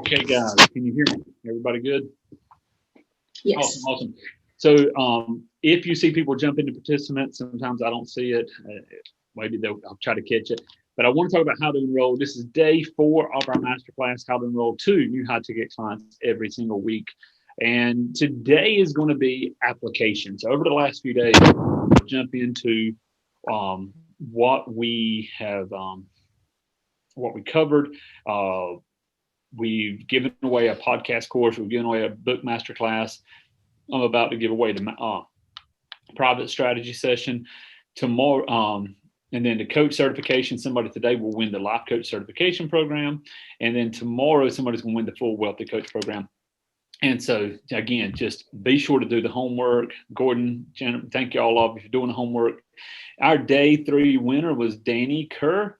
Okay, guys, can you hear me? Everybody good? Yes. Awesome. So if you see people jump into participants, sometimes I don't see it. Maybe I'll try to catch it. But I want to talk about how to enroll. This is day 4 of our masterclass, how to enroll 2 new high-ticket clients every single week. And today is going to be application. So over the last few days, we'll jump into what we have, what we covered. We've given away a podcast course. We've given away a book masterclass. I'm about to give away the private strategy session tomorrow. And then the coach certification. Somebody today will win the life coach certification program. And then tomorrow, somebody's going to win the full wealthy coach program. And so, again, just be sure to do the homework. Gordon, Jennifer, thank you all for doing the homework. Our day 3 winner was Danny Kerr.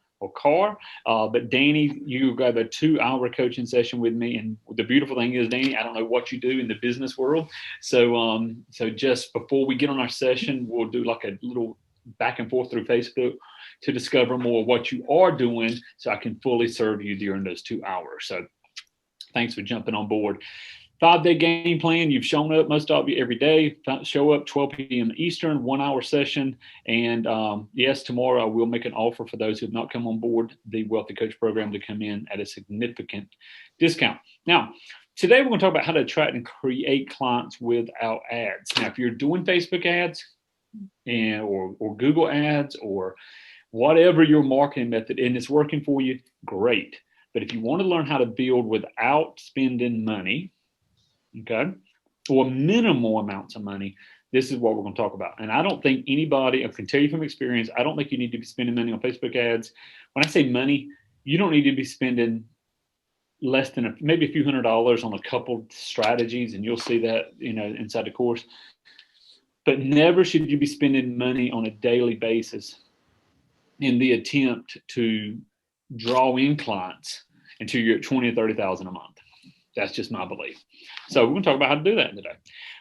But Danny, you got a 2-hour coaching session with me. And the beautiful thing is, Danny, I don't know what you do in the business world. So just before we get on our session, we'll do like a little back and forth through Facebook to discover more of what you are doing so I can fully serve you during those 2 hours. So thanks for jumping on board. 5-day game plan. You've shown up, most of you, every day. Show up 12 p.m. Eastern, 1-hour session. And yes, tomorrow I will make an offer for those who have not come on board the Wealthy Coach program to come in at a significant discount. Now, today we're going to talk about how to attract and create clients without ads. Now, if you're doing Facebook ads or Google ads or whatever your marketing method and it's working for you, great. But if you want to learn how to build without spending money, okay, or minimal amounts of money, this is what we're going to talk about. And I don't think anybody, I can tell you from experience, I don't think you need to be spending money on Facebook ads. When I say money, you don't need to be spending less than maybe a few $100s on a couple strategies, and you'll see that, inside the course. But never should you be spending money on a daily basis in the attempt to draw in clients until you're at 20 or 30,000 a month. That's just my belief. So we're going to talk about how to do that today.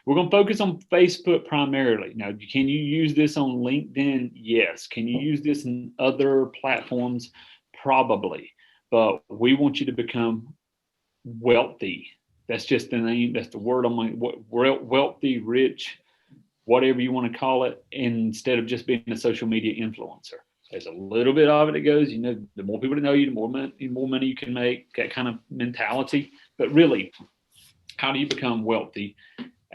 We're going to focus on Facebook primarily. Now, can you use this on LinkedIn? Yes. Can you use this in other platforms? Probably. But we want you to become wealthy. That's just the name. That's the word on my wealthy, rich, whatever you want to call it, instead of just being a social media influencer. There's a little bit of it that goes, the more people that know you, the more money you can make, that kind of mentality. But really, how do you become wealthy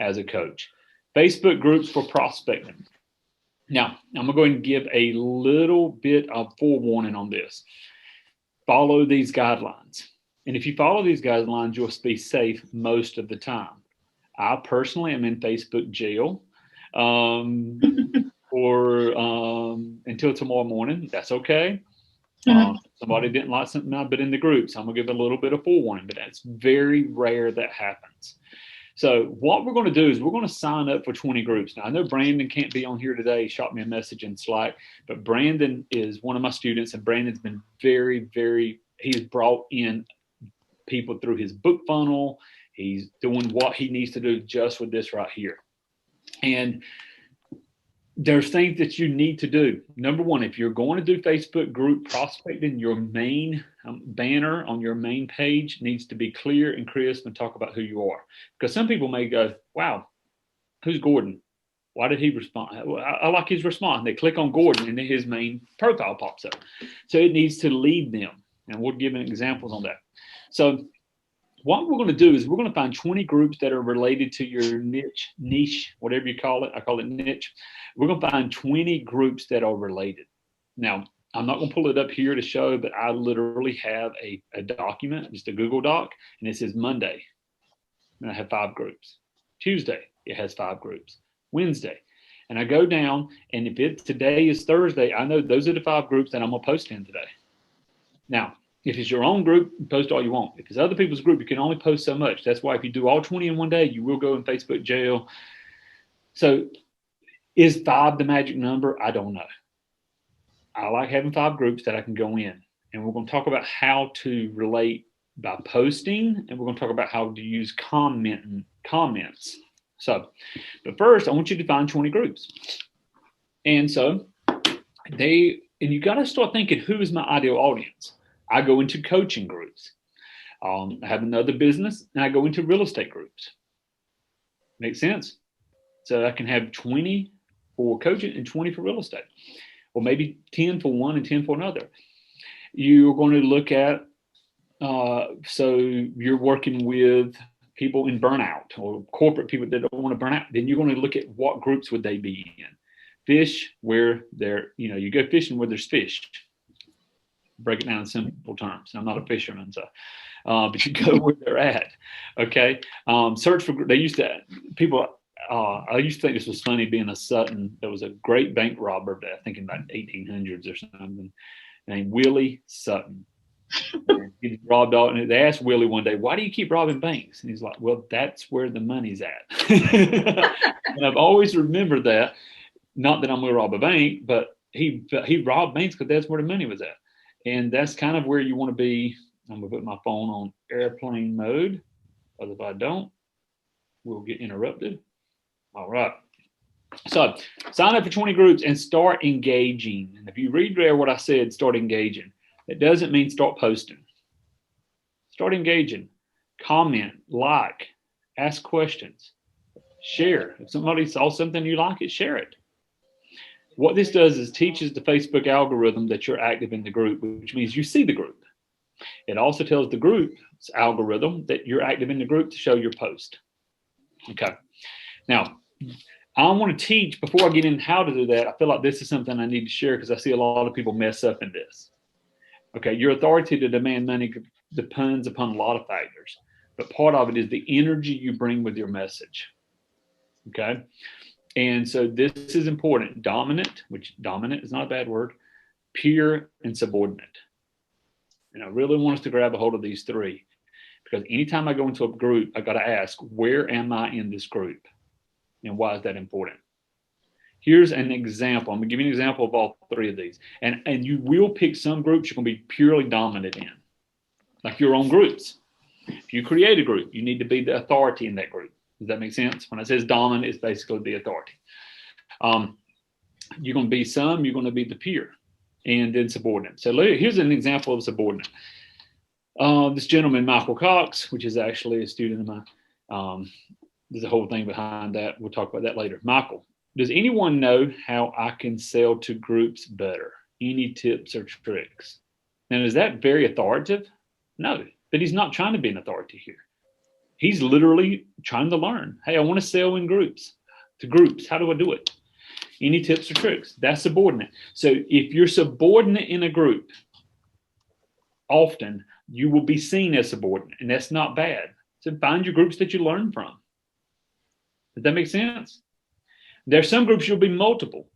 as a coach? Facebook groups for prospecting. Now, I'm going to go ahead and give a little bit of forewarning on this. Follow these guidelines. And if you follow these guidelines, you'll be safe most of the time. I personally am in Facebook jail. Or until tomorrow morning. That's okay. Somebody didn't like something I put in the group, so I'm going to give a little bit of forewarning, but that's very rare that happens. So what we're going to do is we're going to sign up for 20 groups. Now, I know Brandon can't be on here today. He shot me a message in Slack, but Brandon is one of my students, and Brandon's been he's brought in people through his book funnel. He's doing what he needs to do just with this right here. And there's things that you need to do. Number one, if you're going to do Facebook group prospecting, your main banner on your main page needs to be clear and crisp and talk about who you are. Because some people may go, wow, who's Gordon? Why did he respond? Well, I like his response. They click on Gordon and then his main profile pops up. So it needs to lead them. And we'll give examples on that. So what we're going to do is we're going to find 20 groups that are related to your niche, whatever you call it. I call it niche. We're going to find 20 groups that are related. Now, I'm not going to pull it up here to show, but I literally have a document, just a Google Doc, and it says Monday, and I have 5 groups. Tuesday, it has 5 groups. Wednesday, and I go down, and if today is Thursday, I know those are the 5 groups that I'm going to post in today. Now, if it's your own group, post all you want. If it's other people's group, you can only post so much. That's why if you do all 20 in one day, you will go in Facebook jail. So is 5 the magic number? I don't know. I like having 5 groups that I can go in. And we're going to talk about how to relate by posting. And we're going to talk about how to use comments. So, but first, I want you to find 20 groups. And so you got to start thinking, who is my ideal audience? I go into coaching groups. I have another business, and I go into real estate groups. Makes sense? So I can have 20 for coaching and 20 for real estate, or maybe 10 for one and 10 for another. You're going to look at, so you're working with people in burnout or corporate people that don't want to burn out. Then you're going to look at what groups would they be in. Fish where you go fishing where there's fish. Break it down in simple terms. I'm not a fisherman, so, but you go where they're at. Okay. Search for, I used to think this was funny being a Sutton. There was a great bank robber, I think in about 1800s or something, named Willie Sutton. He robbed all, and they asked Willie one day, "Why do you keep robbing banks?" And he's like, "Well, that's where the money's at." And I've always remembered that. Not that I'm going to rob a bank, but he robbed banks because that's where the money was at. And that's kind of where you want to be. I'm going to put my phone on airplane mode, because if I don't, we'll get interrupted. All right. So sign up for 20 groups and start engaging. And if you read there what I said, start engaging. It doesn't mean start posting. Start engaging. Comment, like, ask questions, share. If somebody saw something you like it, share it. What this does is teaches the Facebook algorithm that you're active in the group, which means you see the group. It also tells the group's algorithm that you're active in the group to show your post. Okay. Now, I want to teach, before I get in how to do that, I feel like this is something I need to share because I see a lot of people mess up in this. Okay, your authority to demand money depends upon a lot of factors, but part of it is the energy you bring with your message. Okay. And so this is important. Dominant, which dominant is not a bad word, peer, and subordinate. And I really want us to grab a hold of these three, because anytime I go into a group, I got to ask, where am I in this group? And why is that important? Here's an example. I'm going to give you an example of all three of these. And you will pick some groups you're going to be purely dominant in, like your own groups. If you create a group, you need to be the authority in that group. Does that make sense? When it says dominant, it's basically the authority. You're going to be you're going to be the peer, and then subordinate. So here's an example of subordinate. This gentleman, Michael Cox, which is actually a student of mine. There's a whole thing behind that. We'll talk about that later. Michael, does anyone know how I can sell to groups better? Any tips or tricks? Now, is that very authoritative? No, but he's not trying to be an authority here. He's literally trying to learn. Hey, I want to sell in groups, to groups. How do I do it? Any tips or tricks? That's subordinate. So if you're subordinate in a group, often you will be seen as subordinate, and that's not bad. So find your groups that you learn from. Does that make sense? There's some groups you'll be multiple.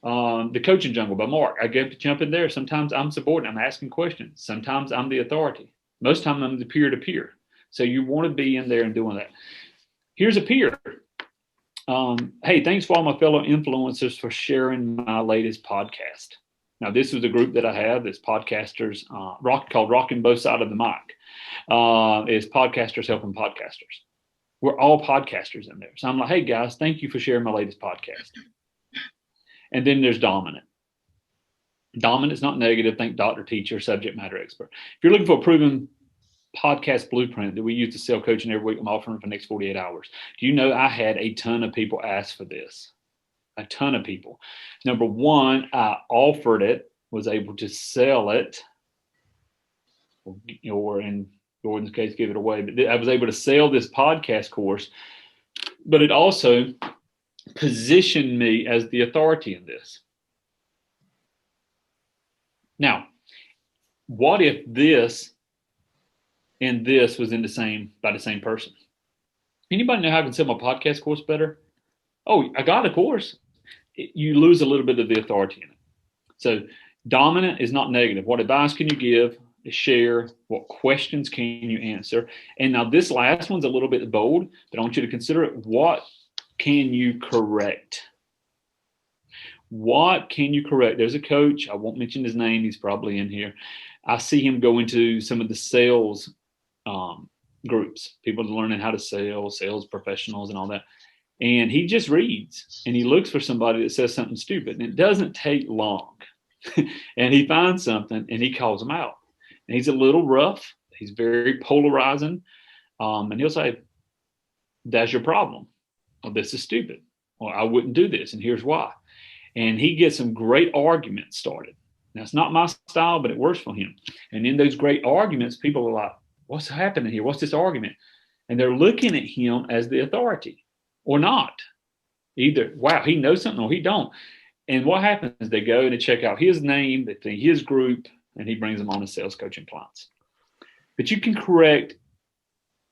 The Coaching Jungle by Mark. I get to jump in there. Sometimes I'm subordinate. I'm asking questions. Sometimes I'm the authority. Most of the time I'm the peer-to-peer. So you want to be in there and doing that. Here's a peer. Hey, thanks for all my fellow influencers for sharing my latest podcast. Now, this is a group that I have. It's podcasters, called Rocking Both Sides of the Mic. It's podcasters helping podcasters. We're all podcasters in there. So I'm like, hey, guys, thank you for sharing my latest podcast. And then there's dominant. Dominant is not negative. Think doctor, teacher, subject matter expert. If you're looking for a proven podcast blueprint that we use to sell coaching every week, I'm offering for the next 48 hours. Do you know I had a ton of people ask for this? A ton of people. Number one, I offered it, was able to sell it, or in Gordon's case, give it away. But I was able to sell this podcast course, but it also positioned me as the authority in this. Now, what if this and this was by the same person? Anybody know how I can sell my podcast course better? Oh, I got a course. You lose a little bit of the authority in it. So dominant is not negative. What advice can you give? Share. What questions can you answer? And now this last one's a little bit bold, but I want you to consider it. What can you correct? What can you correct? There's a coach. I won't mention his name. He's probably in here. I see him go into some of the sales groups, people learning how to sell, sales professionals and all that. And he just reads and he looks for somebody that says something stupid, and it doesn't take long. And he finds something and he calls them out. And he's a little rough. He's very polarizing. And he'll say, that's your problem. Well, this is stupid. Well, I wouldn't do this, and here's why. And he gets some great arguments started. Now, it's not my style, but it works for him. And in those great arguments, people are like, what's happening here? What's this argument? And they're looking at him as the authority or not. Either, wow, he knows something or he don't. And what happens is they go and they check out his name, they think his group, and he brings them on as sales coaching clients. But you can correct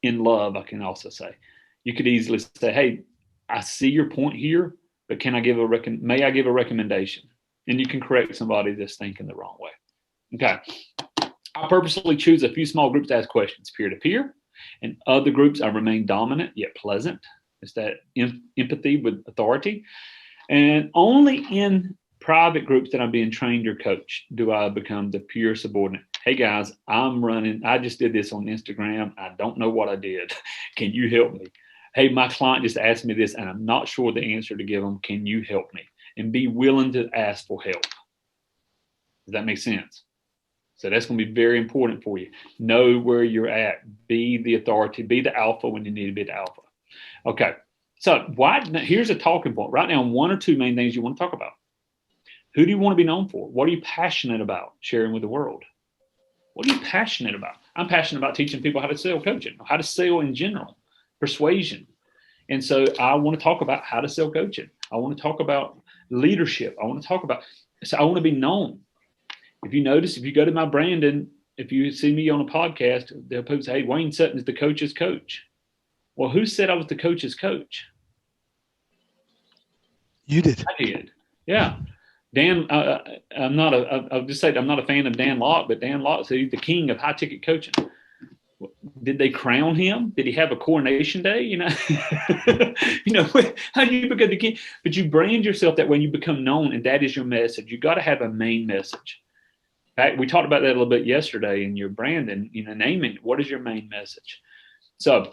in love, I can also say. You could easily say, hey, I see your point here, but may I give a recommendation? And you can correct somebody that's thinking the wrong way. Okay. I purposely choose a few small groups to ask questions, peer-to-peer, and other groups I remain dominant yet pleasant. It's that empathy with authority. And only in private groups that I'm being trained or coached do I become the pure subordinate. Hey guys, I just did this on Instagram. I don't know what I did. Can you help me? Hey, my client just asked me this and I'm not sure the answer to give them. Can you help me? And be willing to ask for help. Does that make sense? So that's going to be very important for you. Know where you're at. Be the authority. Be the alpha when you need to be the alpha. Okay. So here's a talking point. Write down one or two main things you want to talk about. Who do you want to be known for? What are you passionate about sharing with the world? What are you passionate about? I'm passionate about teaching people how to sell coaching, how to sell in general, persuasion. And so I want to talk about how to sell coaching. I want to talk about leadership. I want to be known. If you notice, if you go to my Brandon, if you see me on a podcast, they'll post, hey, Wayne Sutton is the coach's coach. Well, who said I was the coach's coach? You did. I did. Yeah. Dan, I'll just say I'm not a fan of Dan Locke, but Dan Locke said he's the king of high ticket coaching. Did they crown him? Did he have a coronation day? How do you become the king? But you brand yourself that way and you become known, and that is your message. You got to have a main message. In fact, we talked about that a little bit yesterday in your branding, naming it. What is your main message? So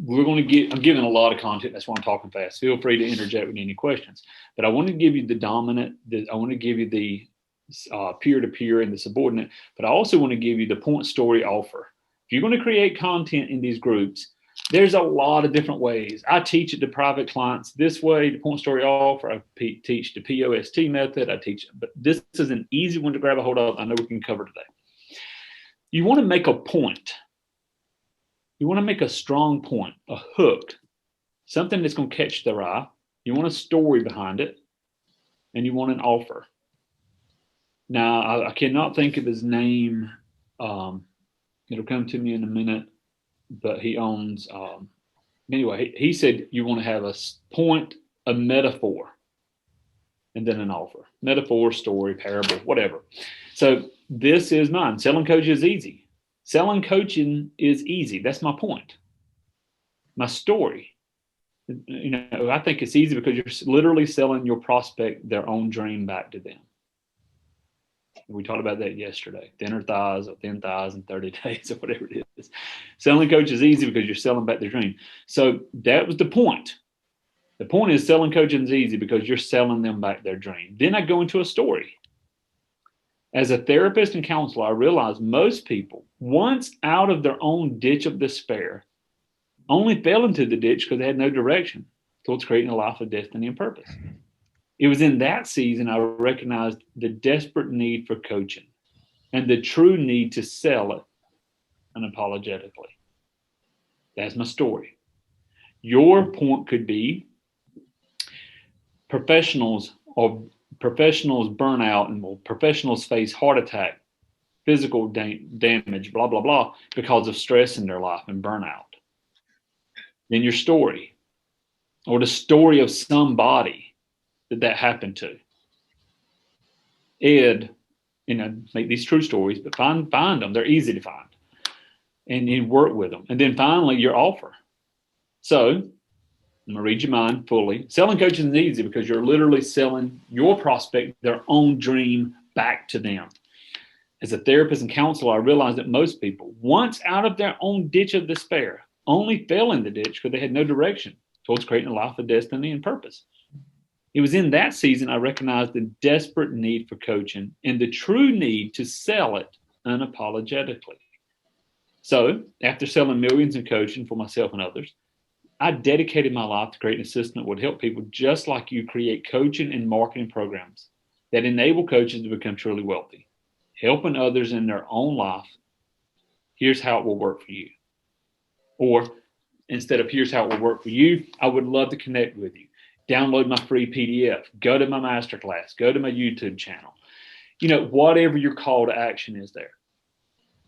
I'm giving a lot of content. That's why I'm talking fast. Feel free to interject with any questions. But I want to give you the dominant. I want to give you the peer-to-peer and the subordinate. But I also want to give you the point story offer. If you're going to create content in these groups, there's a lot of different ways. I teach it to private clients this way, the point story offer. I teach the POST method. But this is an easy one to grab a hold of. I know we can cover today. You want to make a point. You want to make a strong point, a hook, something that's going to catch their eye. You want a story behind it, and you want an offer. Now, I cannot think of his name. It'll come to me in a minute, but he owns, anyway, he said you want to have a point, a metaphor, and then an offer. Metaphor, story, parable, whatever. So this is mine. Selling coaching is easy. Selling coaching is easy. That's my point. My story. I think it's easy because you're literally selling your prospect their own dream back to them. We talked about that yesterday. Thinner thighs or thin thighs in 30 days or whatever it is. Selling coach is easy because you're selling back their dream. So that was the point. The point is selling coaching is easy because you're selling them back their dream. Then I go into a story. As a therapist and counselor, I realize most people, once out of their own ditch of despair, only fell into the ditch because they had no direction towards creating a life of destiny and purpose. It was in that season I recognized the desperate need for coaching and the true need to sell it unapologetically. That's my story. Your point could be professionals burn out and professionals face heart attack, physical damage, blah, blah, blah, because of stress in their life and burnout. Then your story, or the story of somebody that happened to. Ed, make these true stories, but find them. They're easy to find. And you work with them. And then finally, your offer. So I'm going to read your mind fully. Selling coaching is easy because you're literally selling your prospect their own dream back to them. As a therapist and counselor, I realized that most people, once out of their own ditch of despair, only fell in the ditch because they had no direction towards creating a life of destiny and purpose. It was in that season I recognized the desperate need for coaching and the true need to sell it unapologetically. So after selling millions in coaching for myself and others, I dedicated my life to creating a system that would help people just like you create coaching and marketing programs that enable coaches to become truly wealthy, helping others in their own life. Here's how it will work for you. Or instead of here's how it will work for you, I would love to connect with you. Download my free PDF, go to my masterclass, go to my YouTube channel. Whatever your call to action is there.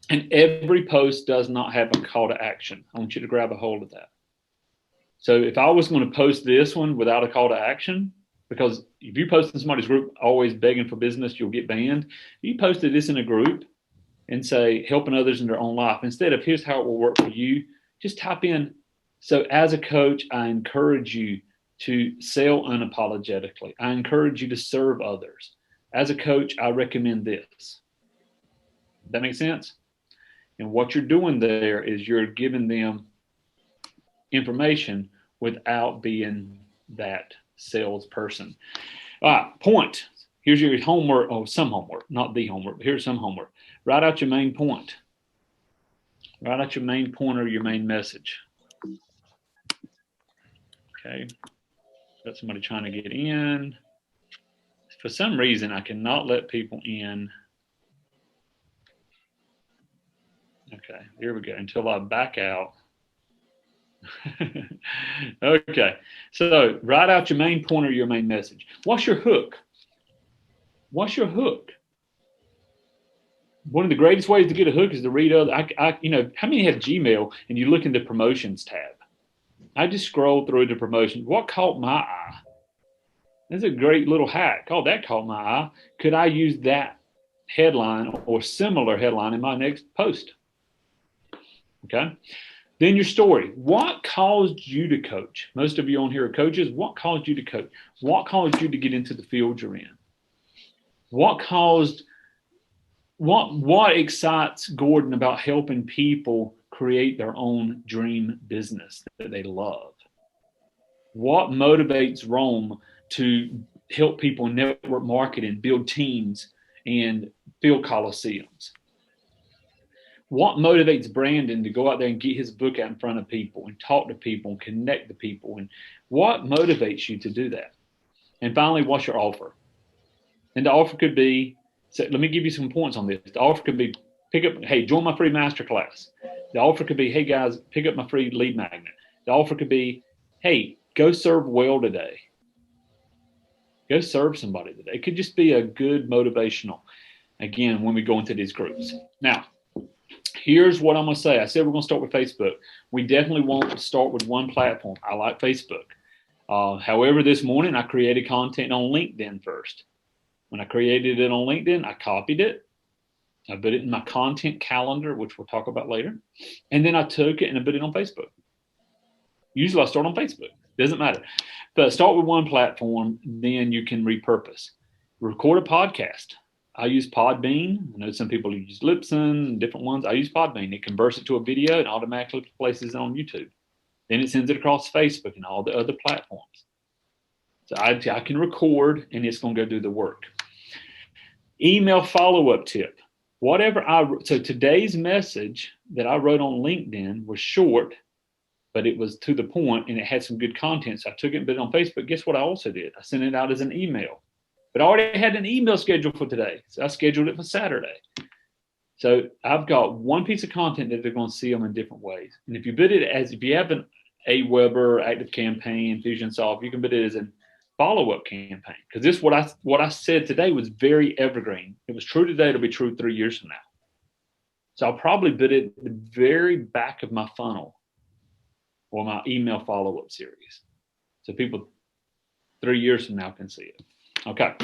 And every post does not have a call to action. I want you to grab a hold of that. So if I was going to post this one without a call to action, because if you post in somebody's group always begging for business, you'll get banned. If you posted this in a group and say helping others in their own life, instead of here's how it will work for you, just type in, so as a coach, I encourage you to sell unapologetically. I encourage you to serve others. As a coach, I recommend this. That makes sense? And what you're doing there is you're giving them information without being that salesperson. All right, point. Here's your homework. Oh, some homework, not the homework. Here's some homework. Write out your main point. Write out your main point or your main message. Okay. Got somebody trying to get in. For some reason, I cannot let people in. Okay, here we go. Until I back out. Okay, so write out your main point or your main message. What's your hook? What's your hook? One of the greatest ways to get a hook is to read other. How many have Gmail and you look in the promotions tab? I just scroll through the promotions. What caught my eye? That's a great little hack. Oh, that caught my eye. Could I use that headline or similar headline in my next post? Okay. Then your story. What caused you to coach? Most of you on here are coaches. What caused you to coach? What caused you to get into the field you're in? What excites Gordon about helping people create their own dream business that they love? What motivates Rome to help people network marketing, build teams, and fill coliseums? What motivates Brandon to go out there and get his book out in front of people and talk to people and connect to people? And what motivates you to do that? And finally, what's your offer? And the offer could be, so let me give you some points on this. The offer could be, join my free masterclass. The offer could be, hey guys, pick up my free lead magnet. The offer could be, hey, go serve well today. Go serve somebody today. It could just be a good motivational, again, when we go into these groups. Now, here's what I'm going to say. I said we're going to start with Facebook. We definitely want to start with one platform. I like Facebook. However, this morning I created content on LinkedIn first. When I created it on LinkedIn, I copied it. I put it in my content calendar, which we'll talk about later. And then I took it and I put it on Facebook. Usually I start on Facebook. Doesn't matter. But start with one platform, then you can repurpose. Record a podcast. I use Podbean. I know some people use Libsyn, different ones. I use Podbean. It converts it to a video and automatically places it on YouTube. Then it sends it across Facebook and all the other platforms. So I can record and it's going to go do the work. Email follow-up tip. So today's message that I wrote on LinkedIn was short, but it was to the point and it had some good content. So I took it and put it on Facebook. Guess what I also did? I sent it out as an email. But I already had an email scheduled for today. So I scheduled it for Saturday. So I've got one piece of content that they're going to see them in different ways. And if you have an AWeber, ActiveCampaign, Fusionsoft, you can put it as a follow-up campaign. Because this, what I said today was very evergreen. It was true today. It'll be true 3 years from now. So I'll probably put it at the very back of my funnel or my email follow-up series. So people 3 years from now can see it. Okay.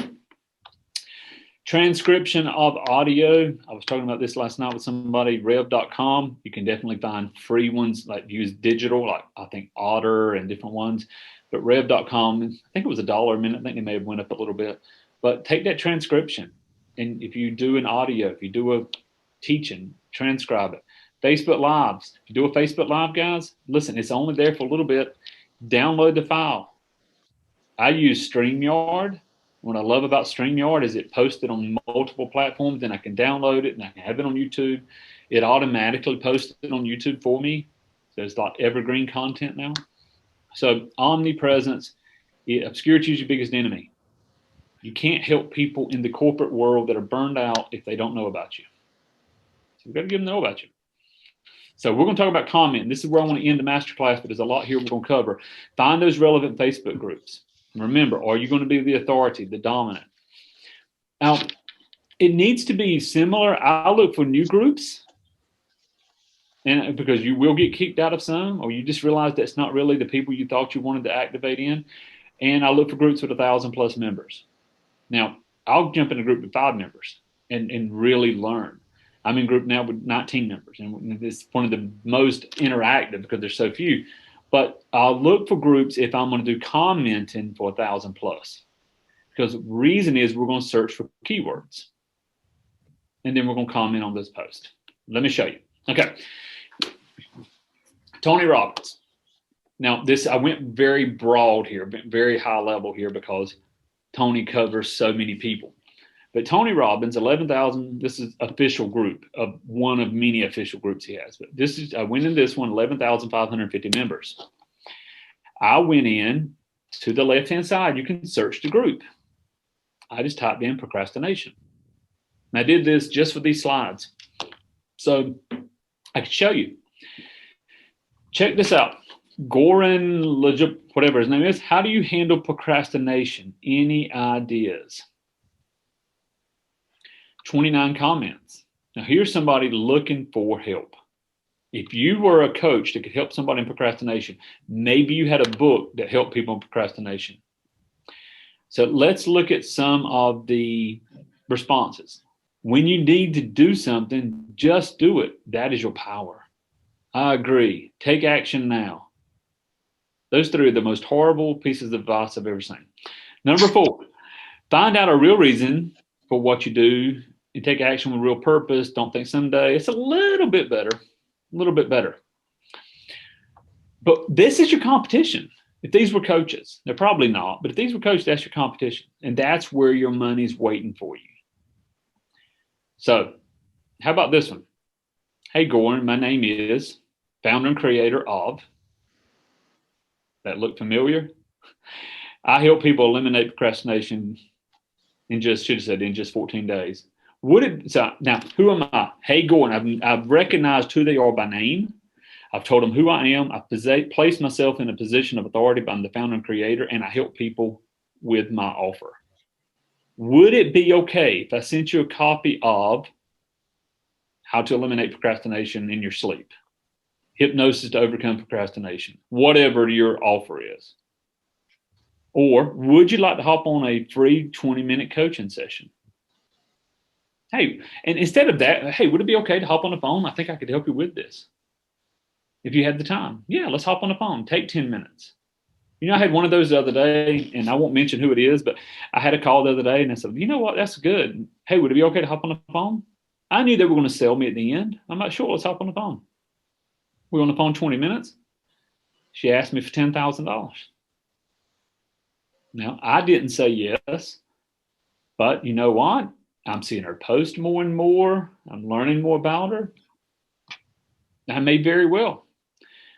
Transcription of audio. I was talking about this last night with somebody, rev.com. You can definitely find free ones, like use digital, like I think Otter and different ones. But rev.com, I think it was $1 a minute. I think they may have went up a little bit. But take that transcription. And if you do an audio, if you do a teaching, transcribe it. Facebook Lives. If you do a Facebook Live, guys, listen, it's only there for a little bit. Download the file. I use StreamYard. What I love about StreamYard is it posted on multiple platforms, and I can download it and I can have it on YouTube. It automatically posts it on YouTube for me. So it's like evergreen content now. So omnipresence, obscurity is your biggest enemy. You can't help people in the corporate world that are burned out if they don't know about you. So we've got to get them to know about you. So we're going to talk about comment. This is where I want to end the masterclass, but there's a lot here we're going to cover. Find those relevant Facebook groups. Remember, are you going to be the authority, the dominant? Now, it needs to be similar. I look for new groups, and because you will get kicked out of some, or you just realize that's not really the people you thought you wanted to activate in. And I look for groups with 1,000+ members. Now, I'll jump in a group with 5 members and really learn. I'm in a group now with 19 members, and it's one of the most interactive because there's so few. But I'll look for groups if I'm going to do commenting for 1,000+. Because the reason is we're going to search for keywords. And then we're going to comment on this post. Let me show you. Okay. Tony Robbins. Now, I went very broad here, very high level here because Tony covers so many people. But Tony Robbins, 11,000, this is official group of one of many official groups he has. But I went in this one, 11,550 members. I went in to the left-hand side. You can search the group. I just typed in procrastination. And I did this just for these slides. So I can show you. Check this out. Goran, whatever his name is, how do you handle procrastination? Any ideas? 29 comments. Now, here's somebody looking for help. If you were a coach that could help somebody in procrastination, maybe you had a book that helped people in procrastination. So let's look at some of the responses. When you need to do something, just do it. That is your power. I agree. Take action now. Those 3 are the most horrible pieces of advice I've ever seen. Number 4, find out a real reason for what you do and take action with real purpose. Don't think someday. It's a little bit better. But this is your competition. If these were coaches, they're probably not, but if these were coaches, that's your competition. And that's where your money's waiting for you. So how about this one? Hey, Goran, my name is founder and creator of. That look familiar? I help people eliminate procrastination in just 14 days. Now, who am I? Hey, Goran, I've recognized who they are by name. I've told them who I am. I've placed myself in a position of authority. I'm the founder and creator, and I help people with my offer. Would it be okay if I sent you a copy of How to Eliminate Procrastination in Your Sleep? Hypnosis to Overcome Procrastination, whatever your offer is. Or would you like to hop on a free 20-minute coaching session? Hey, and instead of that, hey, would it be okay to hop on the phone? I think I could help you with this. If you had the time. Yeah, let's hop on the phone. Take 10 minutes. You know, I had one of those the other day, and I won't mention who it is, but I had a call the other day, and I said, you know what, that's good. Hey, would it be okay to hop on the phone? I knew they were going to sell me at the end. I'm not sure. Let's hop on the phone. We were on the phone 20 minutes. She asked me for $10,000. Now, I didn't say yes, but you know what? I'm seeing her post more and more. I'm learning more about her. I may very well,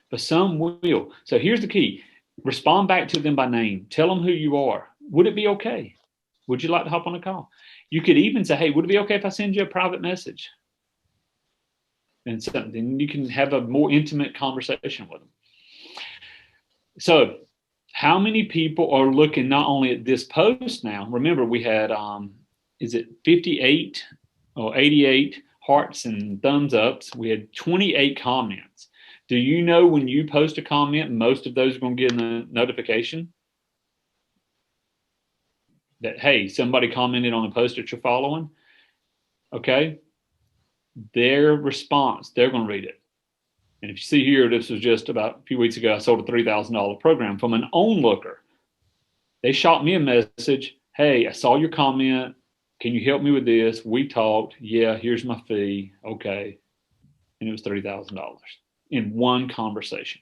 but some will. So here's the key. Respond back to them by name. Tell them who you are. Would it be okay? Would you like to hop on a call? You could even say, hey, would it be okay if I send you a private message? And something you can have a more intimate conversation with them. So how many people are looking not only at this post now? Remember, we had, is it 58 or 88 hearts and thumbs ups? We had 28 comments. Do you know when you post a comment, most of those are going to get a notification that, hey, somebody commented on a post that you're following? Okay. Their response, they're going to read it. And if you see here, this was just about a few weeks ago, I sold a $3,000 program from an onlooker. They shot me a message. Hey, I saw your comment. Can you help me with this? We talked. Yeah, here's my fee. Okay. And it was $30,000 in one conversation.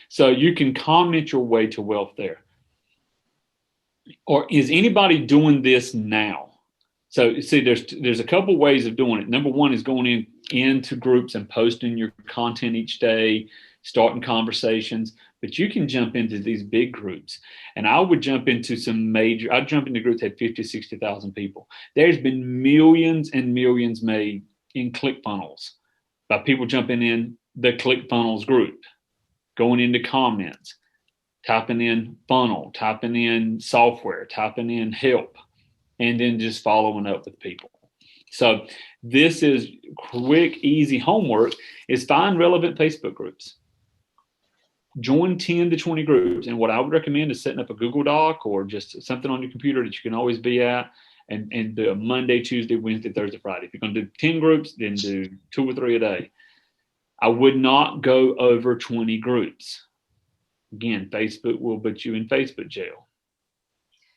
So you can comment your way to wealth there. Or is anybody doing this now? So see, there's a couple ways of doing it. Number one is going into groups and posting your content each day, starting conversations. But you can jump into these big groups. And I would jump into I'd jump into groups that had 50, 60,000 people. There's been millions and millions made in ClickFunnels by people jumping in the ClickFunnels group, going into comments, typing in funnel, typing in software, typing in help, and then just following up with people. So this is quick, easy homework is find relevant Facebook groups. Join 10 to 20 groups. And what I would recommend is setting up a Google Doc or just something on your computer that you can always be at and do a Monday, Tuesday, Wednesday, Thursday, Friday. If you're going to do 10 groups, then do 2 or 3 a day. I would not go over 20 groups. Again, Facebook will put you in Facebook jail.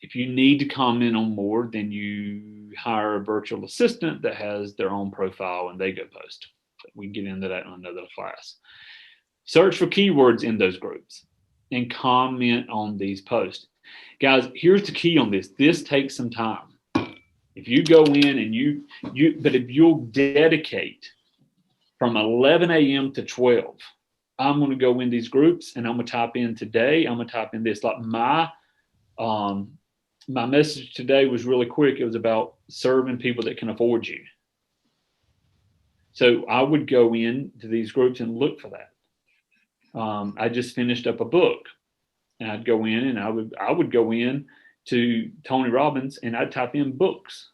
If you need to comment on more, then you hire a virtual assistant that has their own profile and they go post. But we can get into that in another class. Search for keywords in those groups and comment on these posts. Guys, here's the key on this. This takes some time. If you go in and but if you'll dedicate from 11 a.m. to 12, I'm going to go in these groups and I'm going to type in today. I'm going to type in this. Like my message today was really quick. It was about serving people that can afford you. So I would go into these groups and look for that. I just finished up a book, and I'd go in and I would go in to Tony Robbins and I'd type in books.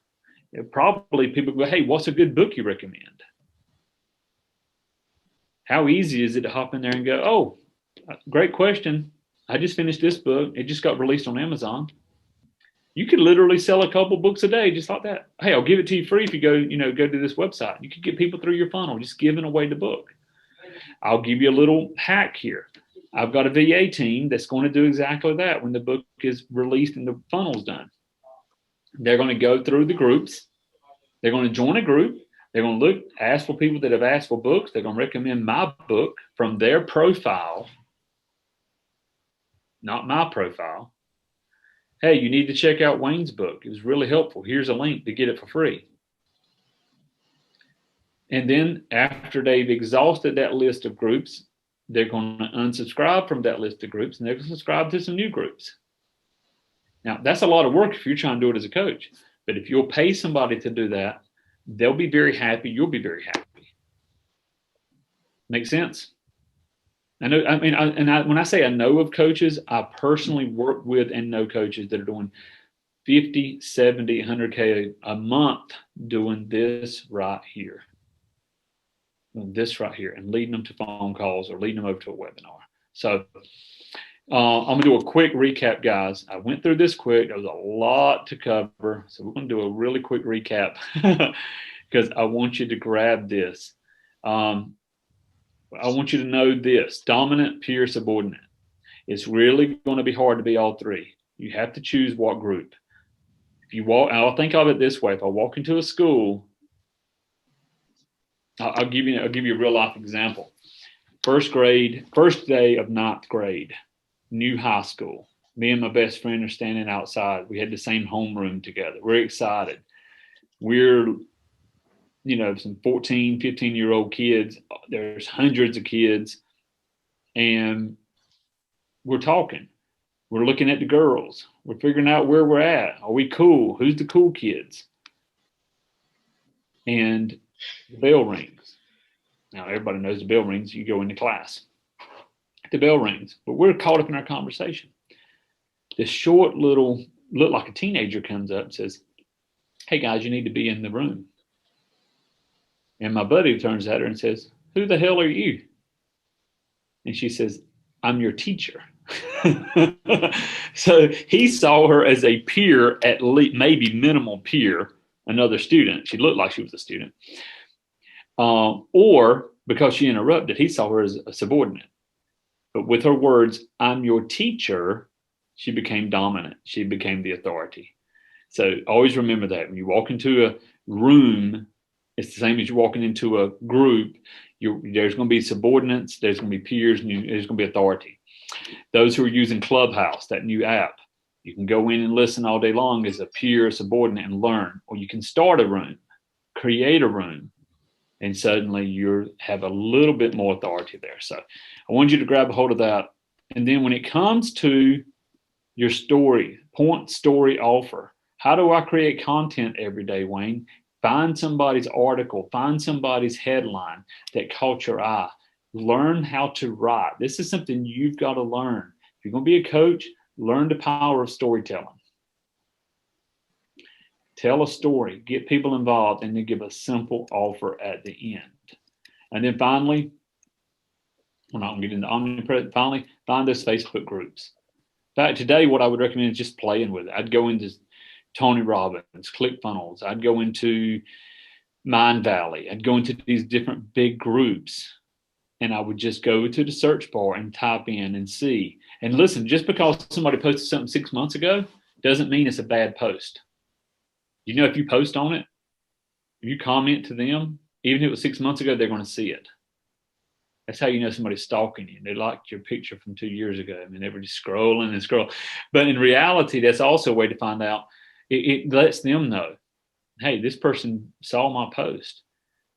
Probably people go, hey, what's a good book you recommend? How easy is it to hop in there and go, oh, great question. I just finished this book. It just got released on Amazon. You could literally sell a couple books a day just like that. Hey, I'll give it to you free if you go to this website. You could get people through your funnel just giving away the book. I'll give you a little hack here. I've got a VA team that's going to do exactly that when the book is released and the funnel's done. They're going to go through the groups. They're going to join a group. They're going to ask for people that have asked for books. They're going to recommend my book from their profile, not my profile. Hey, you need to check out Wayne's book. It was really helpful. Here's a link to get it for free. And then after they've exhausted that list of groups, they're going to unsubscribe from that list of groups and they're going to subscribe to some new groups. Now, that's a lot of work if you're trying to do it as a coach. But if you'll pay somebody to do that, they'll be very happy. You'll be very happy. Make sense? I know. I mean, when I say I know of coaches, I personally work with and know coaches that are doing 50, 70, 100K a month doing this right here. This right here and leading them to phone calls or leading them over to a webinar. So I'm going to do a quick recap, guys. I went through this quick. There was a lot to cover. So we're going to do a really quick recap because I want you to grab this. I want you to know this: dominant, peer, subordinate. It's really going to be hard to be all three. You have to choose what group. If you walk, I'll think of it this way. If I walk into a school, I'll give you a real life example. First grade, first day of 9th grade, new high school. Me and my best friend are standing outside. We had the same homeroom together. We're excited. We're, some 14, 15-year-old kids. There's hundreds of kids. And we're talking. We're looking at the girls. We're figuring out where we're at. Are we cool? Who's the cool kids? And the bell rings. Now, everybody knows the bell rings. You go into class. The bell rings, but we're caught up in our conversation. This short little, look like a teenager comes up and says, hey, guys, you need to be in the room. And my buddy turns at her and says, who the hell are you? And she says, I'm your teacher. So he saw her as a peer, at least maybe minimal peer, another student. She looked like she was a student. Or because she interrupted, he saw her as a subordinate. But with her words, I'm your teacher, she became dominant. She became the authority. So always remember that. When you walk into a room, it's the same as you're walking into a group. There's going to be subordinates, there's going to be peers, and there's going to be authority. Those who are using Clubhouse, that new app, You can go in and listen all day long as a peer, subordinate, and learn. Or you can start a room, create a room, and suddenly you have a little bit more authority there. So I want you to grab a hold of that. And then when it comes to your story, point, story, offer, how do I create content every day, Wayne? Find somebody's article, find somebody's headline that caught your eye. Learn how to write. This is something you've got to learn. If you're going to be a coach, learn the power of storytelling. Tell a story, get people involved, and then give a simple offer at the end. And then finally, we're not going to get into omnipresent. Finally, find those Facebook groups. In fact, today, what I would recommend is just playing with it. I'd go into Tony Robbins, ClickFunnels. I'd go into Mind Valley. I'd go into these different big groups, and I would just go to the search bar and type in and see. And listen, just because somebody posted something 6 months ago doesn't mean it's a bad post. You know, if you post on it, if you comment to them, even if it was 6 months ago, they're going to see it. That's how you know somebody's stalking you. They liked your picture from 2 years ago. I mean, they were just scrolling and scrolling. But in reality, that's also a way to find out. It lets them know, hey, this person saw my post.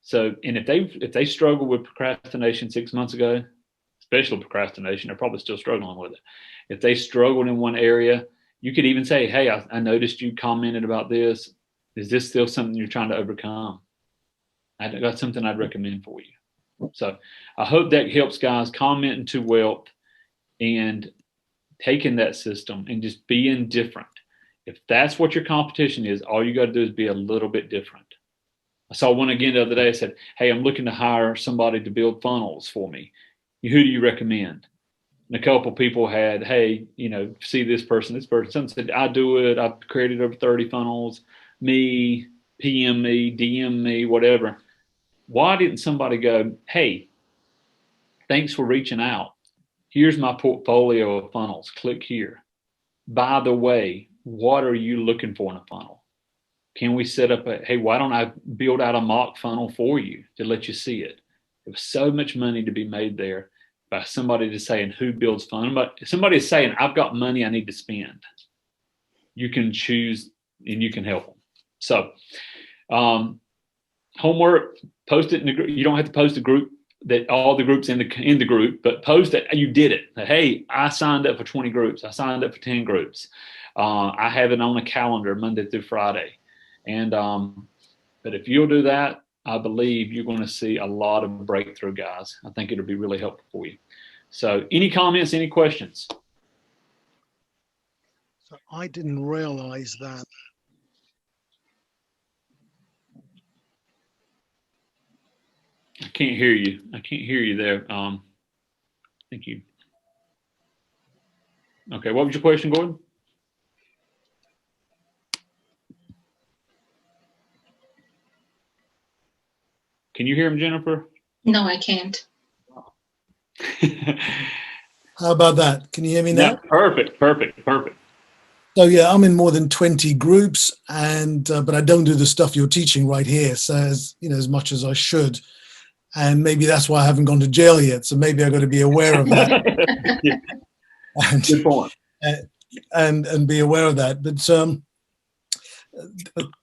So, and if they struggle with procrastination 6 months ago, especially procrastination, they're probably still struggling with it. If they struggled in one area, you could even say, hey, I noticed you commented about this. Is this still something you're trying to overcome? That's something I'd recommend for you. So I hope that helps, guys, commenting to wealth and taking that system and just being different. If that's what your competition is, all you got to do is be a little bit different. I saw one again the other day. I said, hey, I'm looking to hire somebody to build funnels for me. Who do you recommend? And a couple people had, hey, see this person. Some said, I do it. I've created over 30 funnels. Me, PM me, DM me, whatever. Why didn't somebody go, hey, thanks for reaching out. Here's my portfolio of funnels. Click here. By the way, what are you looking for in a funnel? Can we set up hey, why don't I build out a mock funnel for you to let you see it? There's so much money to be made there by somebody just saying who builds funnel. But if somebody is saying, I've got money I need to spend, you can choose and you can help them. So homework, post it in the group. You don't have to post a group that all the groups in the group, but post that you did it. Hey, I signed up for 20 groups. I signed up for 10 groups. I have it on a calendar Monday through Friday. And but if you'll do that, I believe you're going to see a lot of breakthrough, guys. I think it'll be really helpful for you. So any comments, any questions? So I didn't realize that. I can't hear you. I can't hear you there. Thank you. Okay, what was your question, Gordon? Can you hear him, Jennifer? No, I can't. How about that? Can you hear me now? Yeah, perfect. So yeah, I'm in more than 20 groups, and but I don't do the stuff you're teaching right here, so as much as I should, and maybe that's why I haven't gone to jail yet. So maybe I got to be aware of that. Yeah. Good point. And be aware of that. But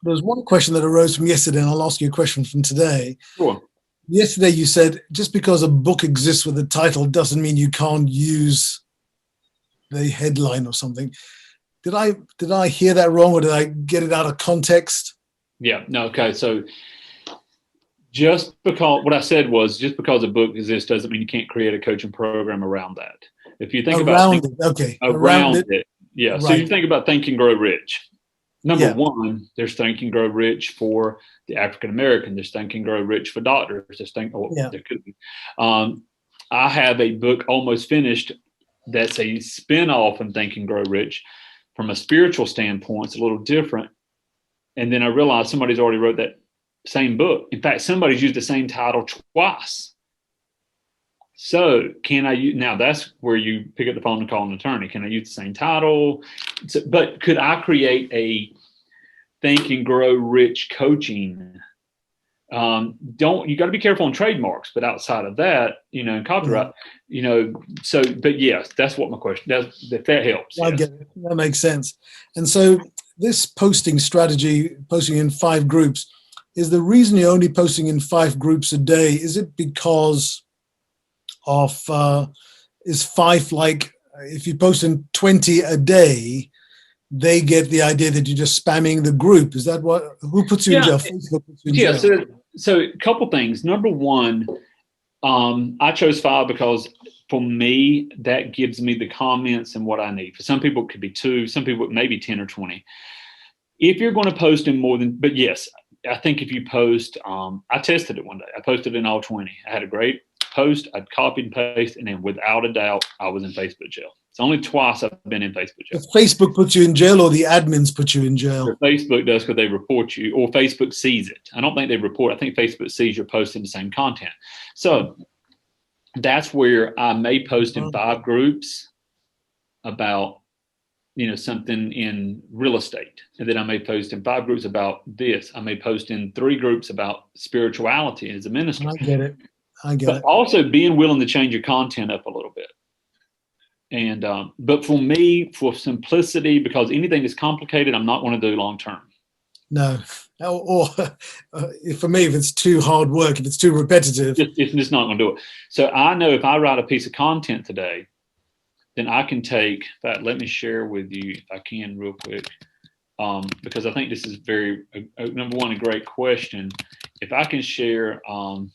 there's one question that arose from yesterday, and I'll ask you a question from today. Sure. Yesterday you said just because a book exists with a title doesn't mean you can't use the headline or something. Did I hear that wrong, or did I get it out of context? Yeah, no, okay. So just because what I said was just because a book exists doesn't mean you can't create a coaching program around that. If you think around it. Yeah. Right. So you think about Think and Grow Rich. Number one, there's Think and Grow Rich for the African American. There's Think and Grow Rich for doctors. There could be. I have a book almost finished that's a spin-off in Think and Grow Rich. From a spiritual standpoint, it's a little different. And then I realized somebody's already wrote that same book. In fact, somebody's used the same title twice. So now that's where you pick up the phone and call an attorney. Can I use the same title? But could I create a Think and Grow Rich coaching You got to be careful on trademarks, but outside of that, in copyright, but yes, that's what my question, that helps. I Yes. get it. That makes sense. And so this posting strategy, posting in 5 groups, is the reason you're only posting in 5 groups a day? Is it because of, is 5 like, if you post in 20 a day, they get the idea that you're just spamming the group? Is that who puts you in jail? Facebook puts you in jail. So a couple things. Number one, I chose 5 because for me, that gives me the comments and what I need. For some people, it could be 2. Some people, maybe 10 or 20. If you're going to post in more than, but yes, I think if you post, I tested it one day. I posted in all 20. I had a great post. I'd copied and pasted, and then without a doubt, I was in Facebook jail. It's only twice I've been in Facebook jail. If Facebook puts you in jail, or the admins put you in jail? Or Facebook does, because they report you, or Facebook sees it. I don't think they report. I think Facebook sees you're posting the same content. So that's where I may post in 5 groups about something in real estate. And then I may post in 5 groups about this. I may post in 3 groups about spirituality as a minister. I get it. But also being willing to change your content up a little bit. And but for me, for simplicity, because anything that's complicated, I'm not going to do long term. No. Or for me, if it's too hard work, if it's too repetitive, it's just not going to do it. So I know if I write a piece of content today, then I can take that. Let me share with you, if I can, real quick, because I think this is number one, a great question. If I can share, if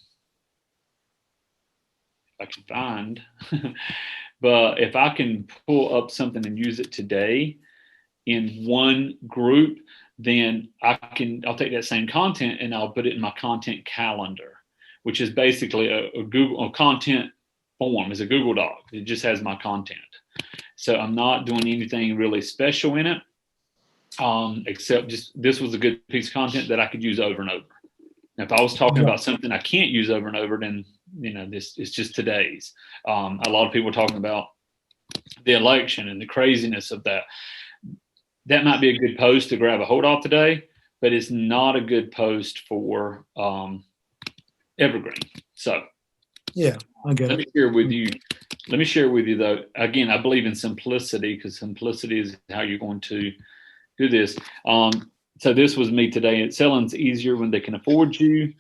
I can find, but if I can pull up something and use it today in one group, then I'll take that same content and I'll put it in my content calendar, which is basically a content form. It's a Google Doc. It just has my content. So I'm not doing anything really special in it, except just this was a good piece of content that I could use over and over. Now, if I was talking about something I can't use over and over, then this is just today's. A lot of people are talking about the election and the craziness of that. That might be a good post to grab a hold of today, but it's not a good post for evergreen. So yeah, I get it. Let me share with you though. Again, I believe in simplicity, because simplicity is how you're going to do this. So this was me today. Selling's easier when they can afford you.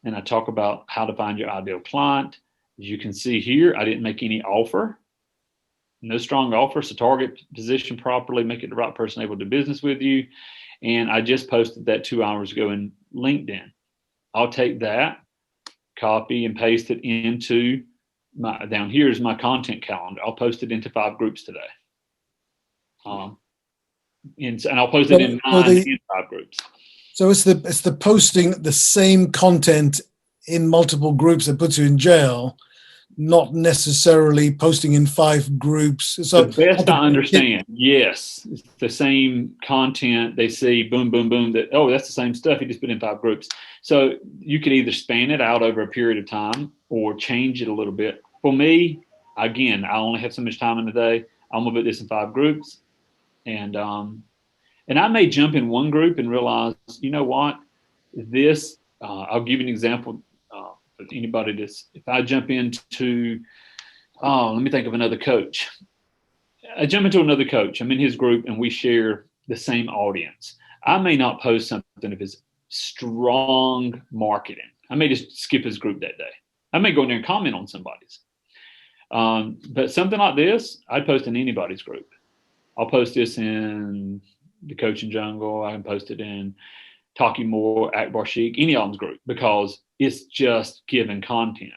And I talk about how to find your ideal client. As you can see here, I didn't make any offer. No strong offer. So target position properly, make it the right person able to do business with you. And I just posted that 2 hours ago in LinkedIn. I'll take that, copy and paste it into down here is my content calendar. I'll post it into 5 groups today. And I'll post it in 5 groups. So it's the posting the same content in multiple groups that puts you in jail, not necessarily posting in 5 groups. So the best I understand, yes, it's the same content. They see boom, boom, boom. That's the same stuff. You just put in 5 groups. So you could either span it out over a period of time or change it a little bit. For me, again, I only have so much time in the day. I'm gonna put this in 5 groups, and I may jump in one group and realize, you know what, this. I'll give you an example. For anybody if I jump into, let me think of another coach. I jump into another coach. I'm in his group and we share the same audience. I may not post something if it's strong marketing. I may just skip his group that day. I may go in there and comment on somebody's. But something like this, I'd post in anybody's group. I'll post this in the Coaching Jungle. I can post it in Talking More, Akbar Sheik, any of them's group, because it's just giving content.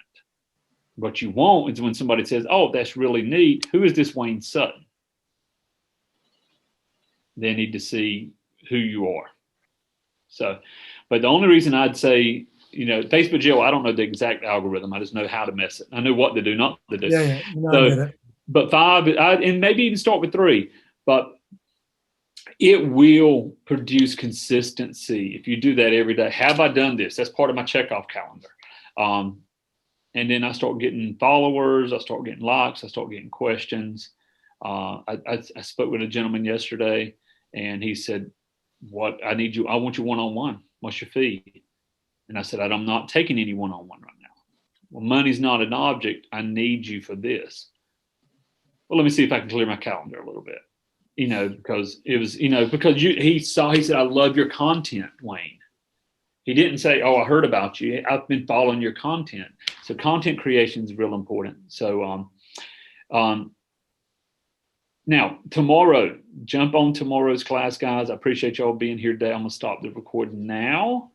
What you want is when somebody says, oh, that's really neat. Who is this Wayne Sutton? They need to see who you are. So, but the only reason I'd say, Facebook jail, I don't know the exact algorithm. I just know how to mess it. I know what to do, not to do. Yeah. No, but 5, and maybe even start with 3, but it will produce consistency if you do that every day. Have I done this? That's part of my checkoff calendar. And then I start getting followers. I start getting likes. I start getting questions. I spoke with a gentleman yesterday, and he said, I want you one-on-one. What's your fee? And I said, I'm not taking any one-on-one right now. Well, money's not an object. I need you for this. Well, let me see if I can clear my calendar a little bit, because it was, because he said, I love your content, Wayne. He didn't say, oh, I heard about you. I've been following your content. So content creation is real important. So, now tomorrow, jump on tomorrow's class, guys. I appreciate y'all being here today. I'm going to stop the recording now.